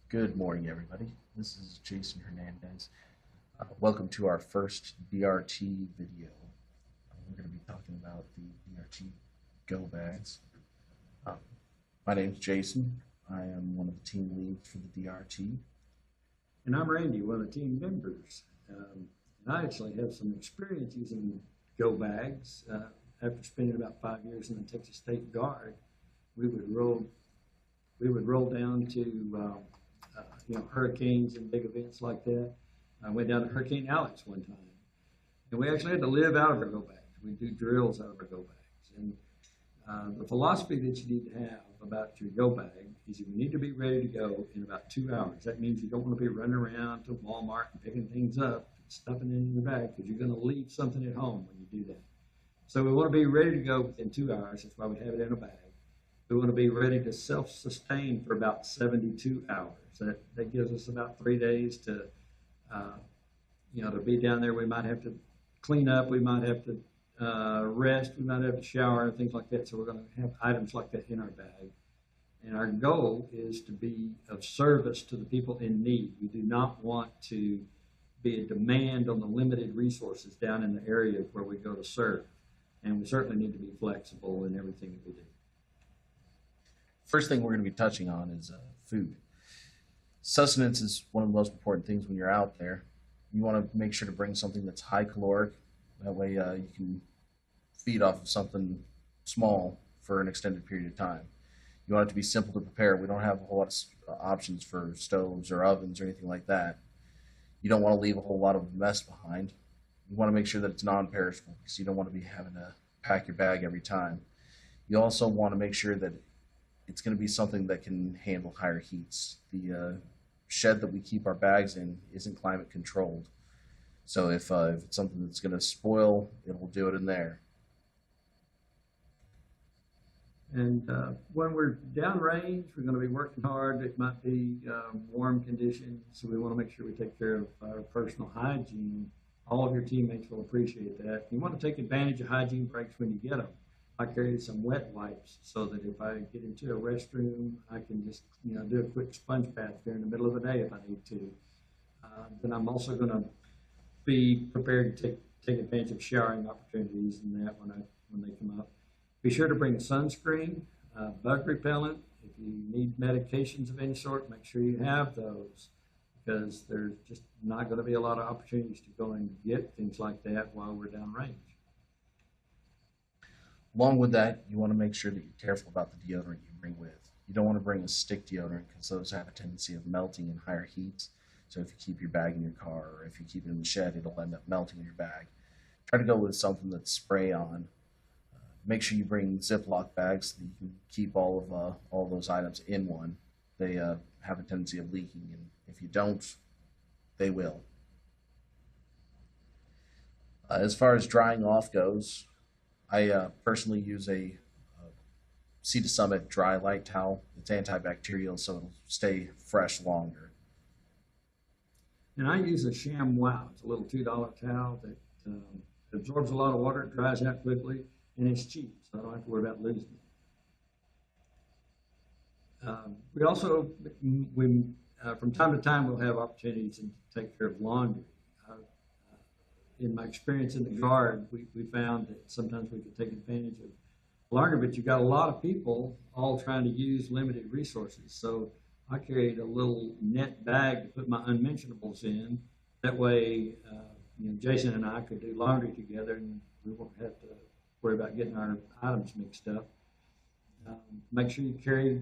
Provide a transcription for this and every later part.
Good morning, everybody. This is Jason Hernandez. Welcome to our first DRT video. We're going to be talking about the DRT Go Bags. My name's Jason. I am one of the team leads for the DRT. And I'm Randy, one of the team members. And I actually have some experience using Go Bags. After spending about 5 years in the Texas State Guard, we would roll down to hurricanes and big events like that. I went down to Hurricane Alex one time, and we actually had to live out of our Go Bags. We do drills out of our Go Bags. And the philosophy that you need to have about your Go Bag is you need to be ready to go in about 2 hours. That means you don't want to be running around to Walmart and picking things up, stuffing it in your bag, because you're going to leave something at home when you do that. So we want to be ready to go within 2 hours. That's why we have it in a bag. We want to be ready to self-sustain for about 72 hours. That gives us about 3 days to be down there. We might have to clean up. We might have to rest. We might have to shower and things like that. So we're going to have items like that in our bag. And our goal is to be of service to the people in need. We do not want to be a demand on the limited resources down in the area where we go to serve. And we certainly need to be flexible in everything that we do. First thing we're going to be touching on is food. Sustenance is one of the most important things when you're out there. You want to make sure to bring something that's high caloric. That way you can feed off of something small for an extended period of time. You want it to be simple to prepare. We don't have a whole lot of options for stoves or ovens or anything like that. You don't want to leave a whole lot of mess behind. You want to make sure that it's non-perishable because you don't want to be having to pack your bag every time. You also want to make sure that it's going to be something that can handle higher heats. The shed that we keep our bags in isn't climate controlled. So if it's something that's going to spoil, it will do it in there. And when we're downrange, we're going to be working hard. It might be warm conditions, so we want to make sure we take care of our personal hygiene. All of your teammates will appreciate that. You want to take advantage of hygiene breaks when you get them. I carry some wet wipes so that if I get into a restroom, I can just do a quick sponge bath during the middle of the day if I need to. Then I'm also going to be prepared to take advantage of showering opportunities and that when they come up. Be sure to bring sunscreen, bug repellent. If you need medications of any sort, make sure you have those because there's just not going to be a lot of opportunities to go and get things like that while we're downrange. Along with that, you want to make sure that you're careful about the deodorant you bring with. You don't want to bring a stick deodorant because those have a tendency of melting in higher heats. So if you keep your bag in your car or if you keep it in the shed, it'll end up melting in your bag. Try to go with something that's spray on. Make sure you bring Ziploc bags so that you can keep all those items in one. They have a tendency of leaking, and if you don't, they will. As far as drying off goes, I personally use a Sea to Summit dry light towel. It's antibacterial, so it'll stay fresh longer. And I use a ShamWow. It's a little $2 towel that absorbs a lot of water, it dries out quickly, and it's cheap, so I don't have to worry about losing it. We also, from time to time, we'll have opportunities to take care of laundry. In my experience in the Guard, we found that sometimes we could take advantage of laundry, but you've got a lot of people all trying to use limited resources. So I carried a little net bag to put my unmentionables in. That way, Jason and I could do laundry together, and we won't have to worry about getting our items mixed up. Make sure you carry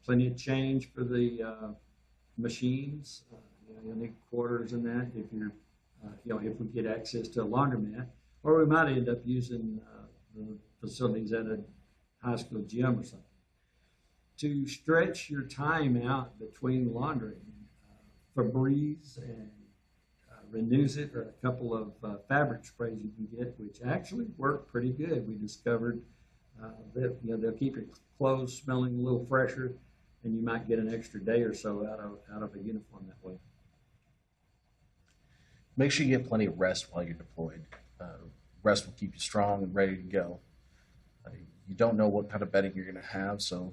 plenty of change for the machines. You'll need quarters in that if you're if we get access to a laundromat, or we might end up using the facilities at a high school gym or something. To stretch your time out between laundering, Febreze and Renews It are a couple of fabric sprays you can get, which actually work pretty good. We discovered that they'll keep your clothes smelling a little fresher, and you might get an extra day or so out of a uniform that way. Make sure you get plenty of rest while you're deployed. Rest will keep you strong and ready to go. You don't know what kind of bedding you're going to have, so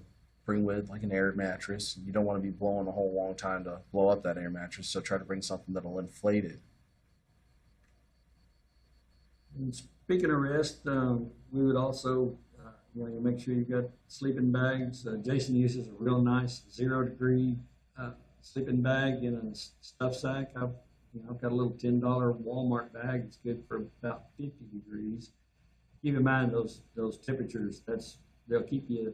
bring with like an air mattress. You don't want to be blowing a whole long time to blow up that air mattress, so try to bring something that'll inflate it. And speaking of rest, we would also, you make sure you've got sleeping bags. Jason uses a real nice 0-degree sleeping bag in a stuff sack. I've got a little $10 Walmart bag. It's good for about 50 degrees. Keep in mind those temperatures. They'll keep you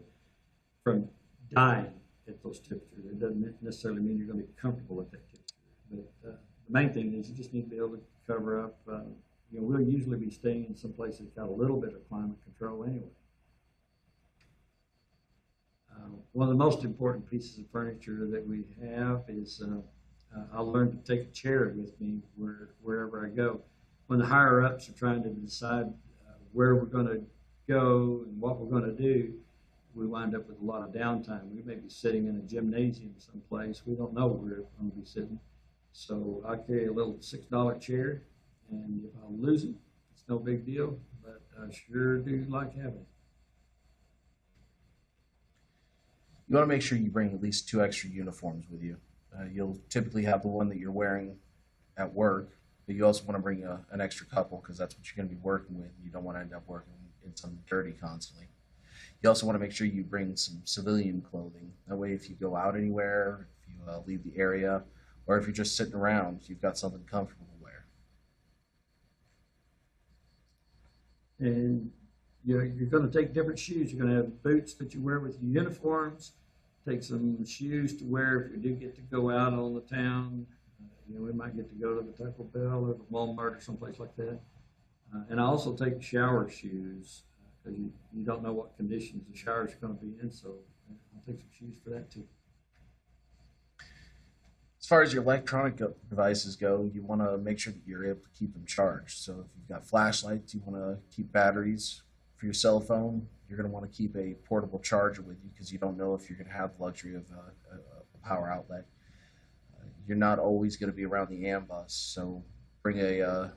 from dying at those temperatures. It doesn't necessarily mean you're going to be comfortable at that temperature. But the main thing is you just need to be able to cover up. We'll usually be staying in some place that's got a little bit of climate control anyway. One of the most important pieces of furniture that we have is I learned to take a chair with me wherever I go. When the higher ups are trying to decide where we're going to go and what we're going to do, we wind up with a lot of downtime. We may be sitting in a gymnasium someplace. We don't know where we're going to be sitting. So I carry a little $6 chair, and if I lose it, it's no big deal, but I sure do like having it. You want to make sure you bring at least 2 extra uniforms with you. You'll typically have the one that you're wearing at work, but you also want to bring an extra couple because that's what you're going to be working with. You don't want to end up working in some dirty constantly. You also want to make sure you bring some civilian clothing. That way, if you go out anywhere, if you leave the area, or if you're just sitting around, you've got something comfortable to wear. And you're going to take different shoes. You're going to have boots that you wear with your uniforms. Take some shoes to wear if you do get to go out on the town. We might get to go to the Taco Bell or the Walmart or someplace like that. And I also take shower shoes because you don't know what conditions the shower is going to be in. So I'll take some shoes for that too. As far as your electronic devices go, you want to make sure that you're able to keep them charged. So if you've got flashlights, you want to keep batteries. For your cell phone, you're going to want to keep a portable charger with you because you don't know if you're going to have the luxury of a power outlet. You're not always going to be around the ambus, so bring a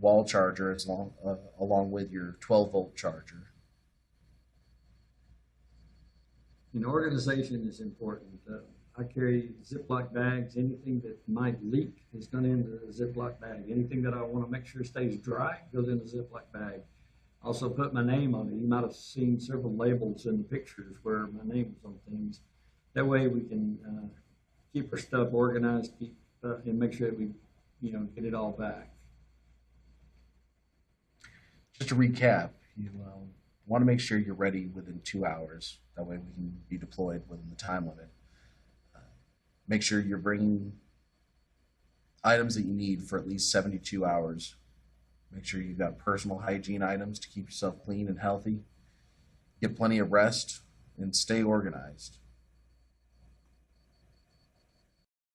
wall charger along with your 12-volt charger. Organization is important. I carry Ziploc bags. Anything that might leak is going into a Ziploc bag. Anything that I want to make sure stays dry goes in a Ziploc bag. Also put my name on it. You might have seen several labels in the pictures where my name is on things. That way we can keep our stuff organized, and make sure that we, get it all back. Just to recap, you want to make sure you're ready within 2 hours. That way we can be deployed within the time limit. Make sure you're bringing items that you need for at least 72 hours. Make sure you've got personal hygiene items to keep yourself clean and healthy. Get plenty of rest and stay organized.